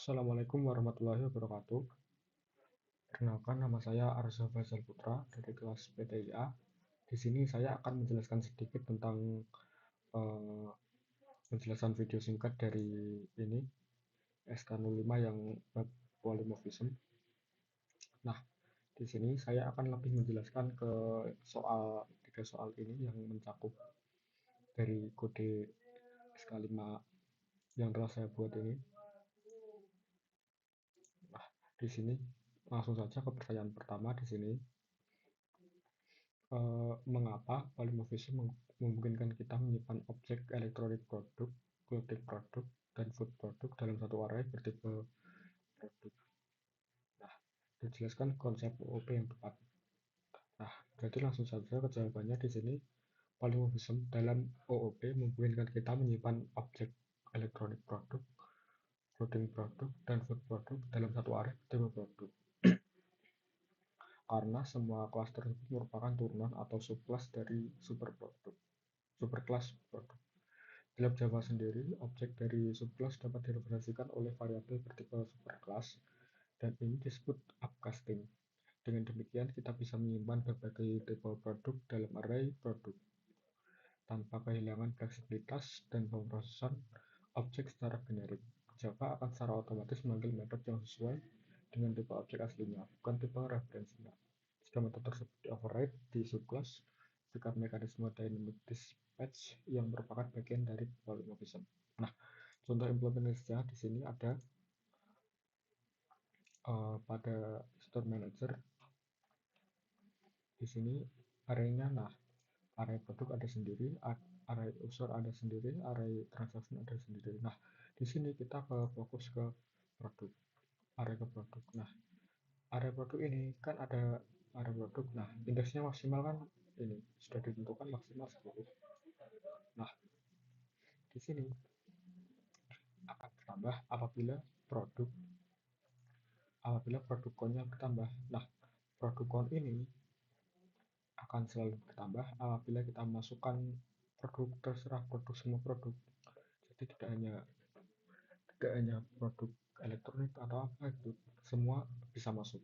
Assalamualaikum warahmatullahi wabarakatuh. Perkenalkan, nama saya Arza Faisal Putra dari kelas PTIA. Di sini saya akan menjelaskan sedikit tentang eh, penjelasan video singkat dari ini SK05 yang bab polymorphism. Nah, di sini saya akan lebih menjelaskan ke tiga soal ini yang mencakup dari kode SK5 yang telah saya buat ini. Nah, di sini langsung saja ke pertanyaan pertama di sini. Mengapa polymorphism memungkinkan kita menyimpan objek elektronik produk, clothing produk, dan food produk dalam satu array bertipe produk. Nah, dijelaskan konsep OOP yang tepat. Nah, jadi langsung saja ke jawabannya di sini. Polymorphism dalam OOP memungkinkan kita menyimpan objek elektronik produk, clothing produk, dan food produk dalam satu array bertipe produk. Karena semua kelas tersebut merupakan turunan atau subclass dari superclass produk. Dalam Java sendiri, objek dari subclass dapat direpresentasikan oleh variabel bertipe superclass, dan ini disebut upcasting. Dengan demikian, kita bisa menyimpan berbagai tipe produk dalam array produk, tanpa kehilangan fleksibilitas dan pemrosesan objek secara generik. Java akan secara otomatis memanggil metode yang sesuai dengan tipe objek aslinya, bukan tipe referensinya. Jika metode tersebut di-override di subclass, sikap mekanisme dynamic dispatch yang merupakan bagian dari polymorphism. Nah, contoh implementasinya di sini ada pada store manager. Di sini array-nya, nah, array produk ada sendiri, array user ada sendiri, array transaction ada sendiri. Nah, di sini kita fokus ke produk, array ke produk. Nah, array produk ini kan ada array produk. Nah, indeksnya maksimal kan ini sudah ditentukan maksimal 10. Nah, di sini akan bertambah apabila produk count-nya bertambah. Nah, produk count ini akan selalu bertambah apabila kita masukkan produk, terserah produk, semua produk. Jadi tidak hanya produk elektronik atau apa itu, semua bisa masuk.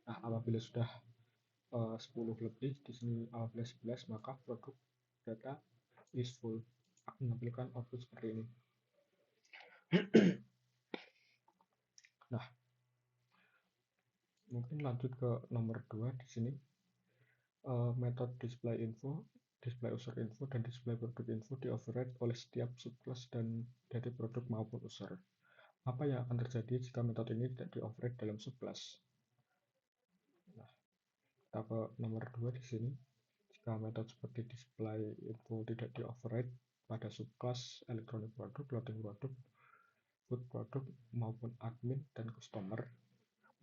Nah, apabila sudah 10 lebih, di sini apabila 11, maka produk data is full, akan menampilkan output seperti ini. Nah, mungkin lanjut ke nomor 2 di sini. Metode display info, display user info, dan display produk info di-override oleh setiap subclass dan dari produk maupun user. Apa yang akan terjadi jika metode ini tidak di-override dalam subclass? Nah, kita ke nomor 2 di sini. Jika metode seperti display info tidak di-override pada subclass elektronik produk, clothing produk, food produk, maupun admin dan customer,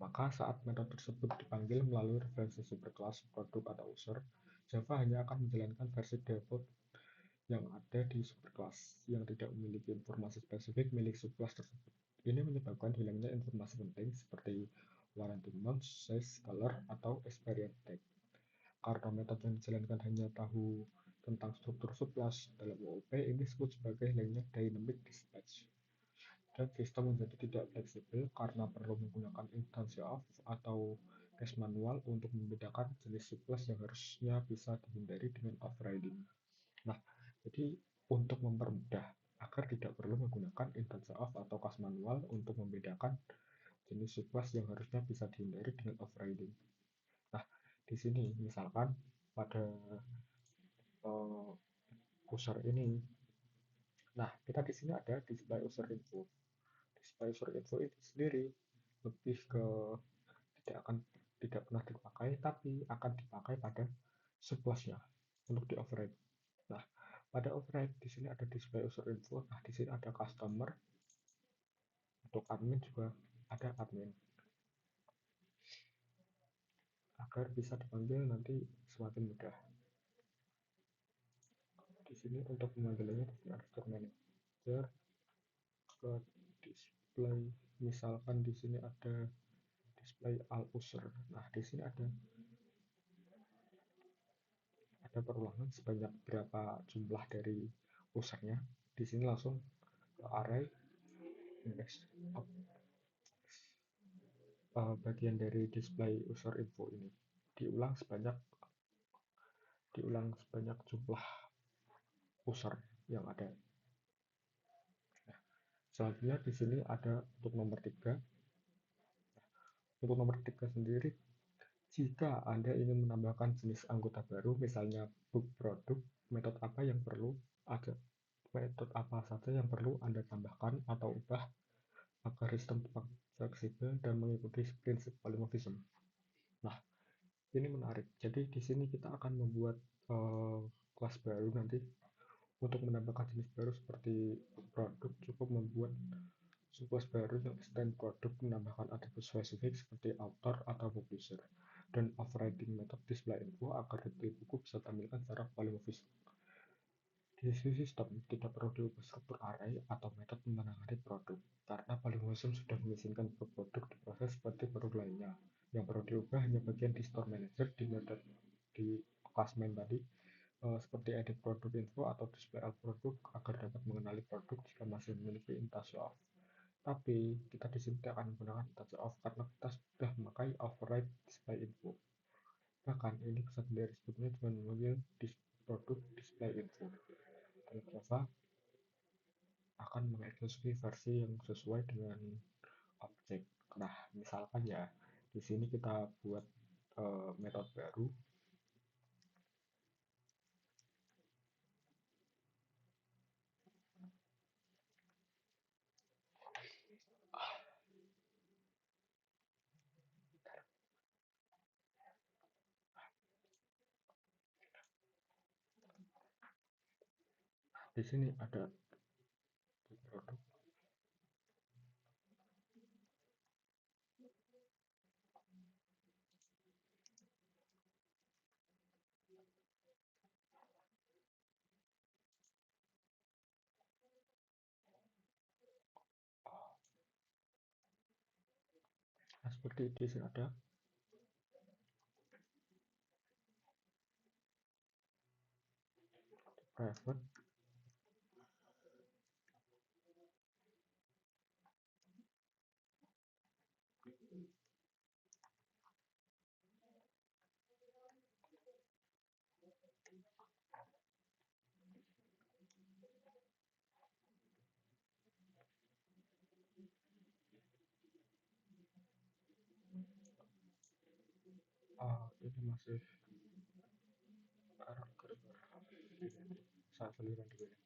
maka saat metode tersebut dipanggil melalui referensi superclass produk atau user, Java hanya akan menjalankan versi default yang ada di superclass yang tidak memiliki informasi spesifik milik subclass tersebut. Ini menyebabkan hilangnya informasi penting seperti warranty month, size, color, atau expiry date. Karena metode yang dijalankan hanya tahu tentang struktur subclass dalam OOP, ini disebut sebagai hilangnya dynamic dispatch. Dan sistem menjadi tidak fleksibel karena perlu menggunakan instansi of atau cache manual untuk membedakan jenis subclass yang harusnya bisa dihindari dengan overriding. Nah, jadi untuk mempermudah agar tidak perlu menggunakan instansi of atau cache manual untuk membedakan jenis subclass yang harusnya bisa dihindari dengan overriding. Nah, di sini misalkan pada user ini, nah kita di sini ada display user info. Display user info ini sendiri lebih ke tidak pernah dipakai, tapi akan dipakai pada subclassnya untuk di override. Nah, pada override di sini ada display user info. Nah, di sini ada customer, untuk admin juga ada admin, agar bisa dipanggil nanti semakin mudah. Di sini untuk pemanggilannya di sini ada store manager ke display, misalkan di sini ada display all user. Nah, di sini ada perulangan sebanyak berapa jumlah dari usernya. Di sini langsung ke array Next up, bagian dari display user info ini diulang sebanyak jumlah user yang ada. Selanjutnya di sini ada untuk nomor 3. Untuk nomor 3 sendiri, jika Anda ingin menambahkan jenis anggota baru, misalnya book produk, metode apa yang perlu ada metode apa saja yang perlu Anda tambahkan atau ubah agar sistem tetap fleksibel dan mengikuti prinsip polymorphism. Nah, ini menarik. Jadi di sini kita akan membuat kelas baru nanti. Untuk menambahkan jenis baru seperti produk, cukup membuat sebuah baru yang extend produk menambahkan atribut spesifik seperti author atau publisher dan overriding method display info agar detail buku bisa ditampilkan secara polymorphism. Di sisi sistem, tidak perlu diubah struktur array atau metode menangani produk, karena polymorphism sudah mengizinkan produk diproses seperti produk lainnya. Yang perlu diubah hanya bagian di store manager di metode di class main tadi, seperti edit produk info atau display all produk agar dapat mengenali produk jika masih memiliki touch off. Tapi kita di sini tidak akan menggunakan touch off karena kita sudah memakai override display info. Bahkan ini bisa sendiri sebetulnya dengan memanggil produk display info. Dan Java akan mengeksekusi versi yang sesuai dengan objek. Nah, misalkan ya, di sini kita buat metode baru. Di sini ada produk. Nah, seperti di sini ada private. Ini masih karakter saat seliran dulu ya.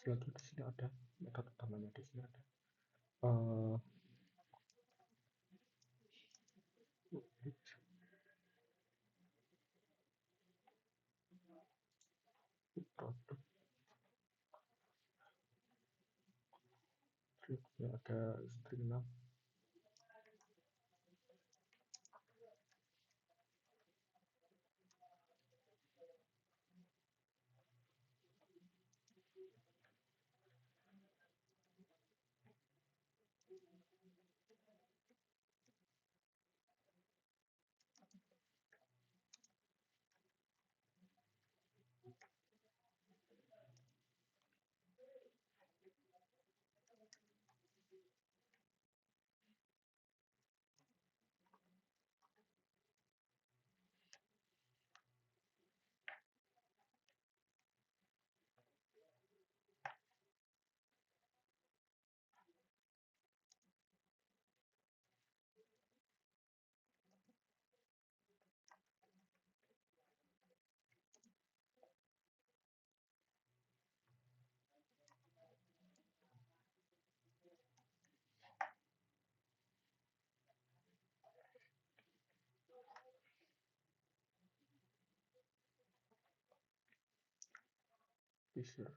Selanjutnya di sini ada metode utamanya. Di sini ada produk, ada string name. Bisa.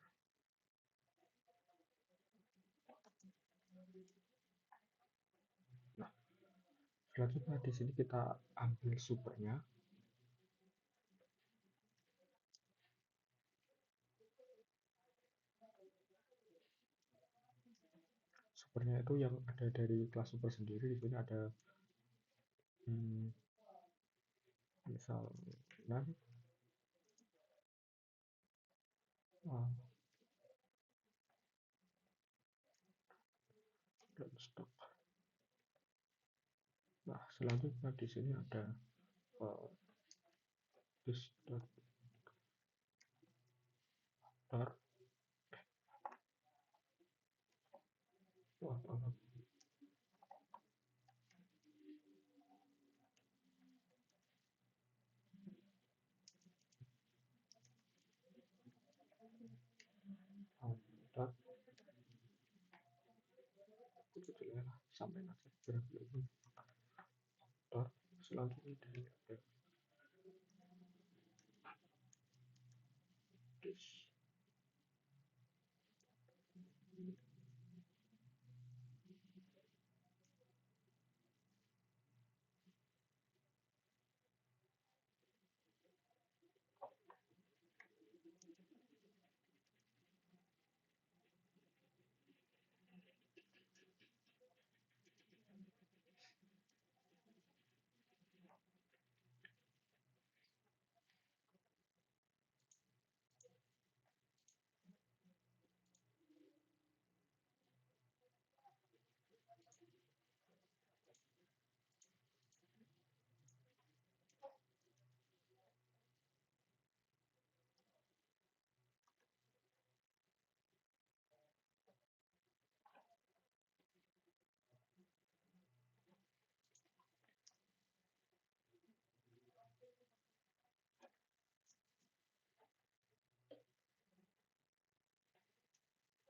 Nah, Selanjutnya di sini kita ambil supernya. Supernya itu yang ada dari kelas super sendiri. Di sini ada misal 6, dan stok. Nah, selanjutnya di sini ada uh, this daftar daftar judulnya sampai nanti berapa daftar. Selanjutnya di sini ada this.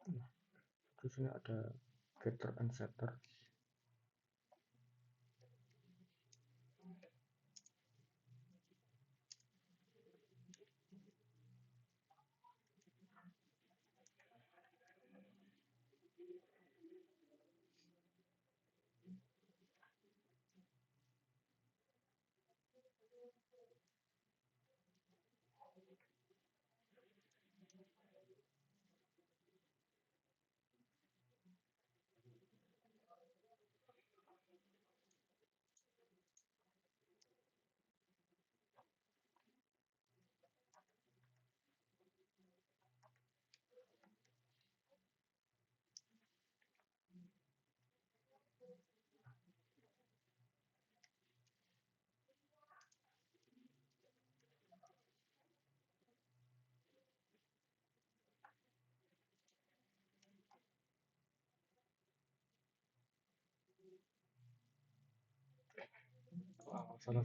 Nah, di sini ada getter and setter. Salah.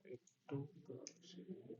Itu ke sini.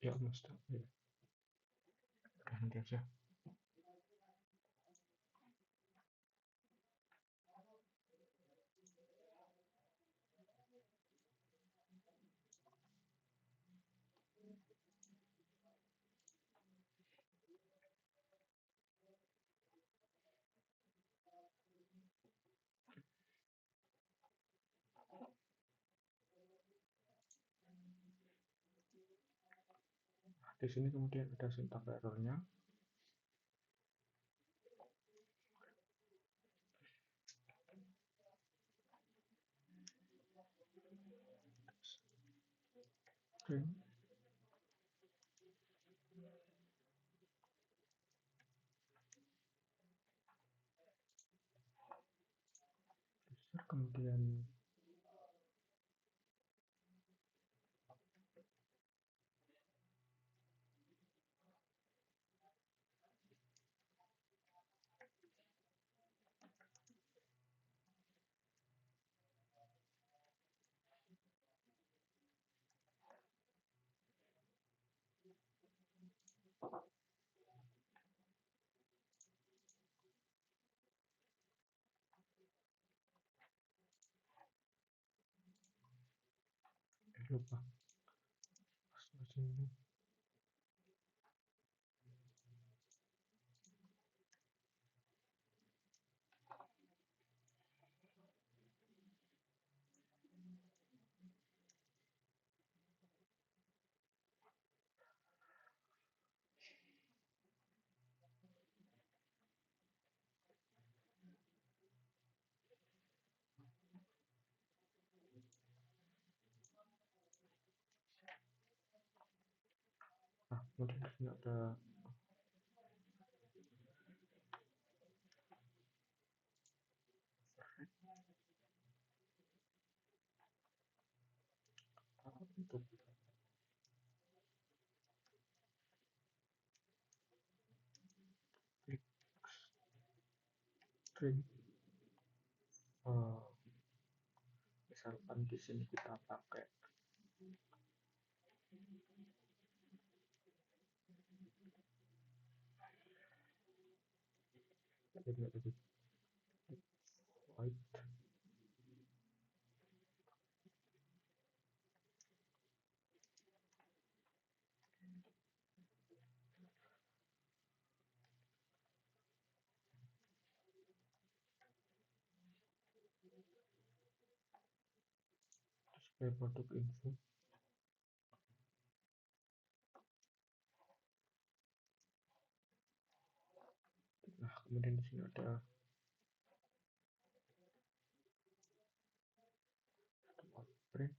Ya, Mas. Ya, udah nanti aja. Di sini kemudian ada syntax errornya. String, kemudian lupa. Sini. Nah, kemudian di sini ada untuk klik string. Misalkan di sini kita pakai void display produk info. Nah, kemudian di sini ada print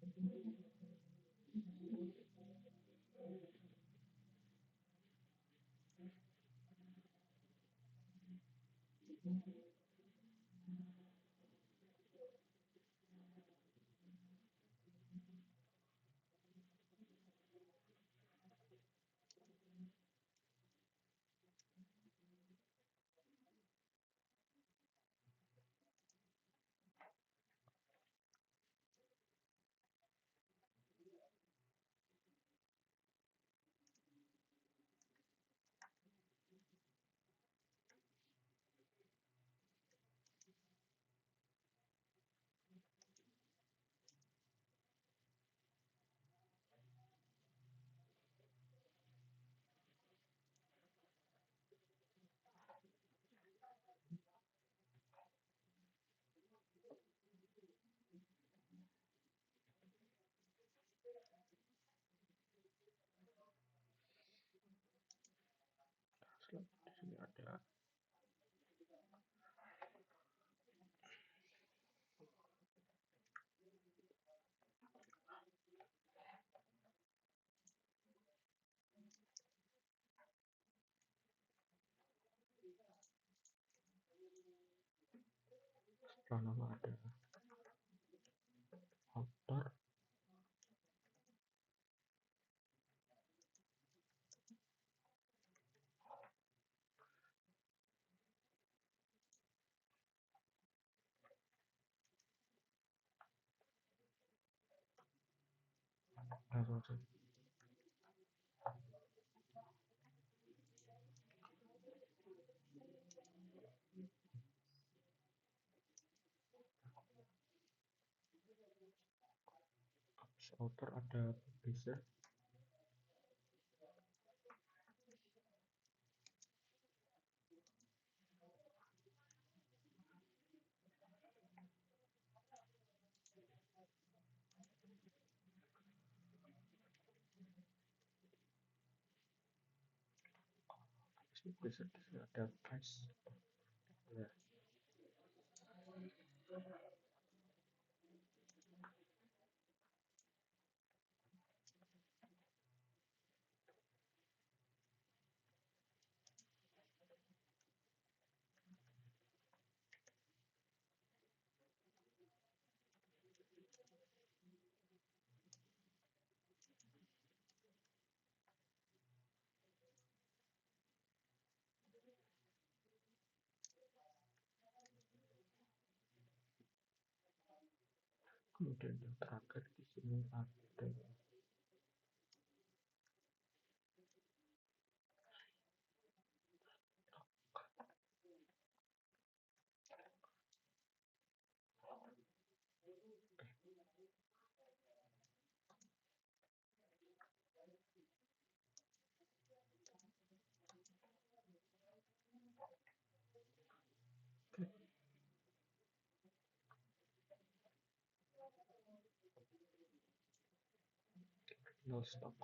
Di sini ada setelah nama ada author, author ada publisher, publisher di sini ada price. Ya, kemudian yang terakhir di sini ada no stop.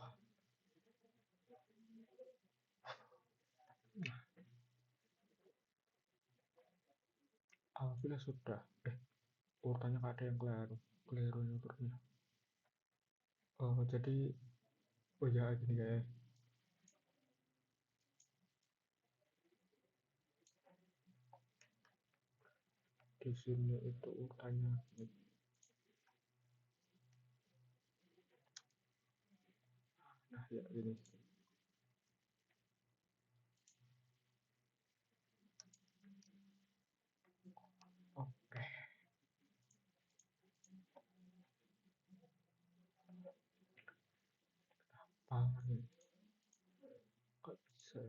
Alhamdulillah sudah. Urutannya ada yang keliru urutannya. Jadi ya gini guys, di sini itu urutannya gini. Nah ya ini oke, paling kok bisa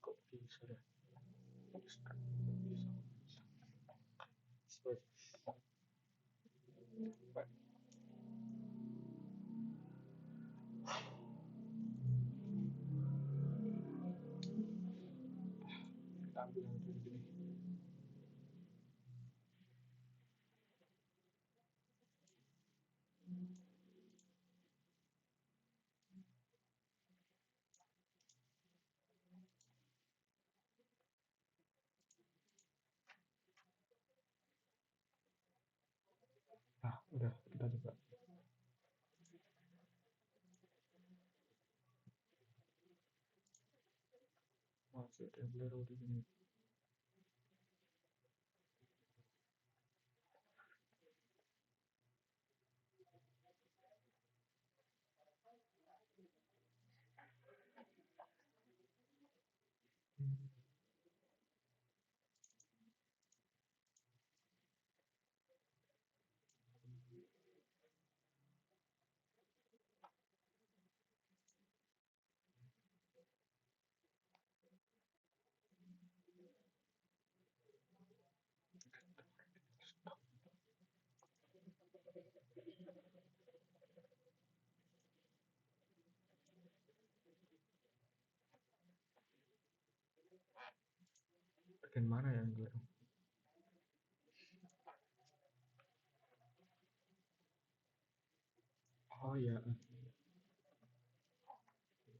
kok bisa ya? Bisa. Baik. yang dari sini. Nah, udah kita coba. Masih ada yang keliru di sini. Bagian mana yang keliru? Oh ya,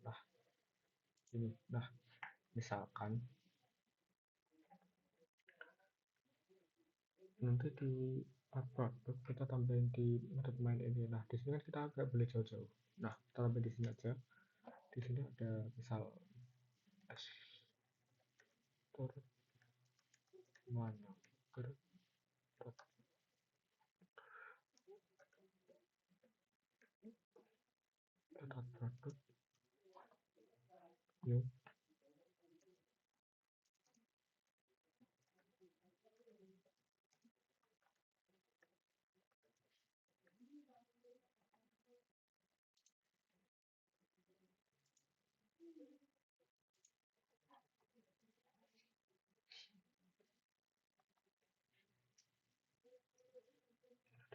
nah ini. Nah, misalkan nanti di produk kita tambahin di metode main ini. Nah, di sini kan kita agak boleh jauh-jauh. Nah, kita tambahin di sini aja. Di sini ada misal ekspor mana produk new.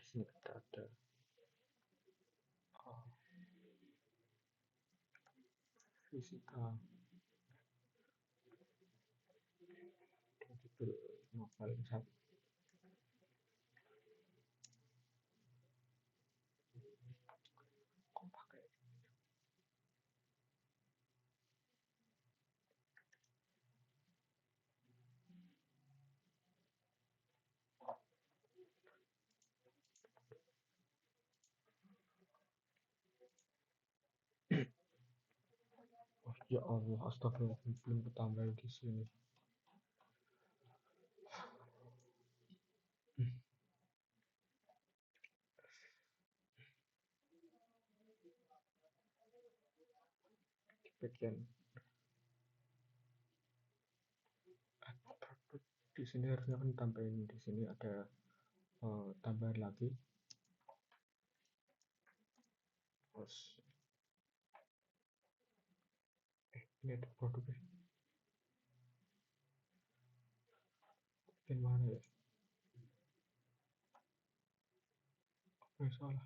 Di sini kita ada oh, fisika judul novel satu kok pakai. Oh, ya Allah, astagfirullah, belum ketambah di sini. Bagian produk di sini harusnya kan tambahin di sini ada tambahan lagi. Terus ini ada produknya. Bagian mana ya? Apa yang salah?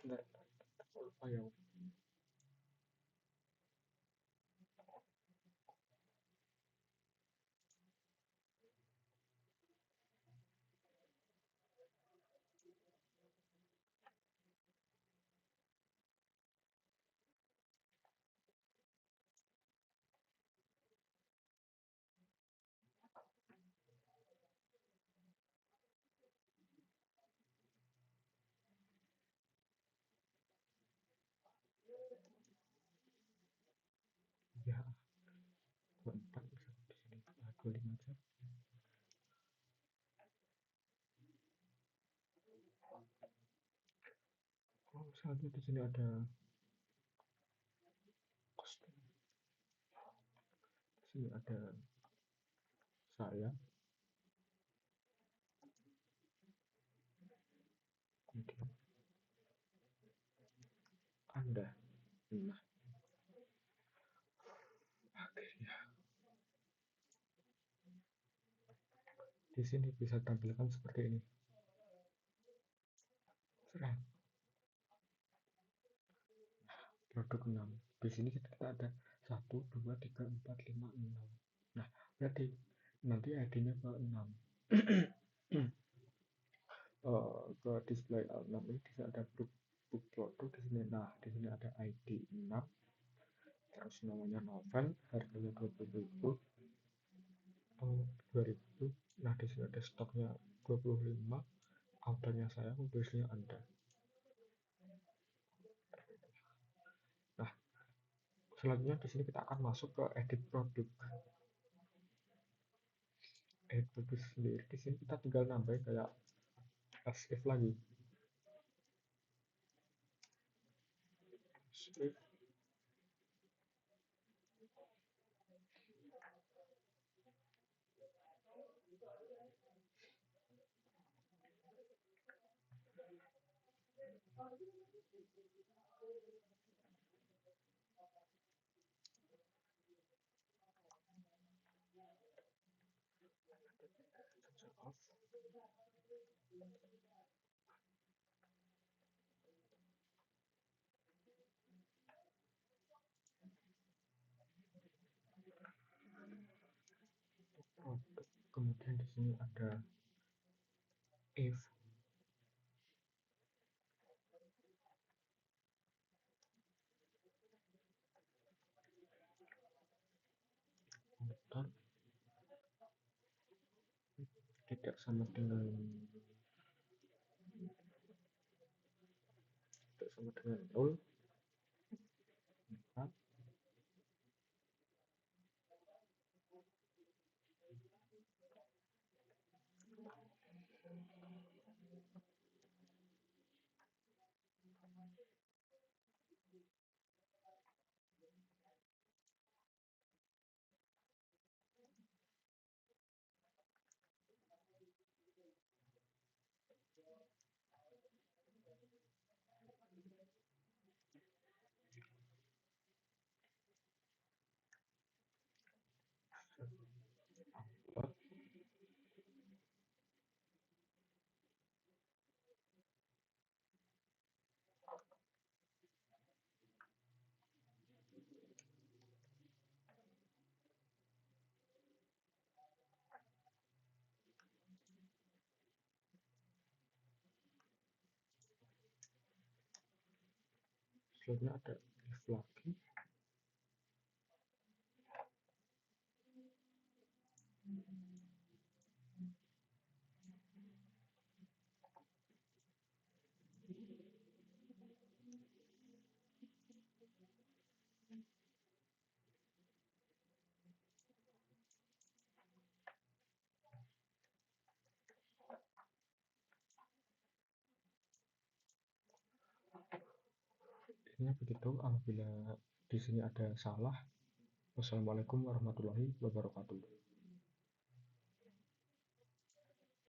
Benar, apa yang Selanjutnya di sini ada kostum. Di sini ada saya, kemudian Anda. Nah, akhirnya di sini bisa tampilkan seperti ini. Seret. Produk 6. Di sini kita ada 1, 2, 3, 4, 5, 6. Nah, berarti nanti ID-nya ke 6. Ke display 6 ini bisa ada book produk di sini. Nah, di sini ada ID 6, terus namanya novel, harganya 20.000, 2000. Nah, di sini ada stoknya 25, autornya saya, publisnya Anda. Nah, selanjutnya di sini kita akan masuk ke edit produk. Edit produk sendiri di sini kita tinggal nambahin kayak as if lagi. As if of. Produk. Kemudian di sini ada if, motor tidak sama dengan 0, 4. Selanjutnya ada if lagi. Ini begitu. Apabila di sini ada salah, wassalamualaikum warahmatullahi wabarakatuh.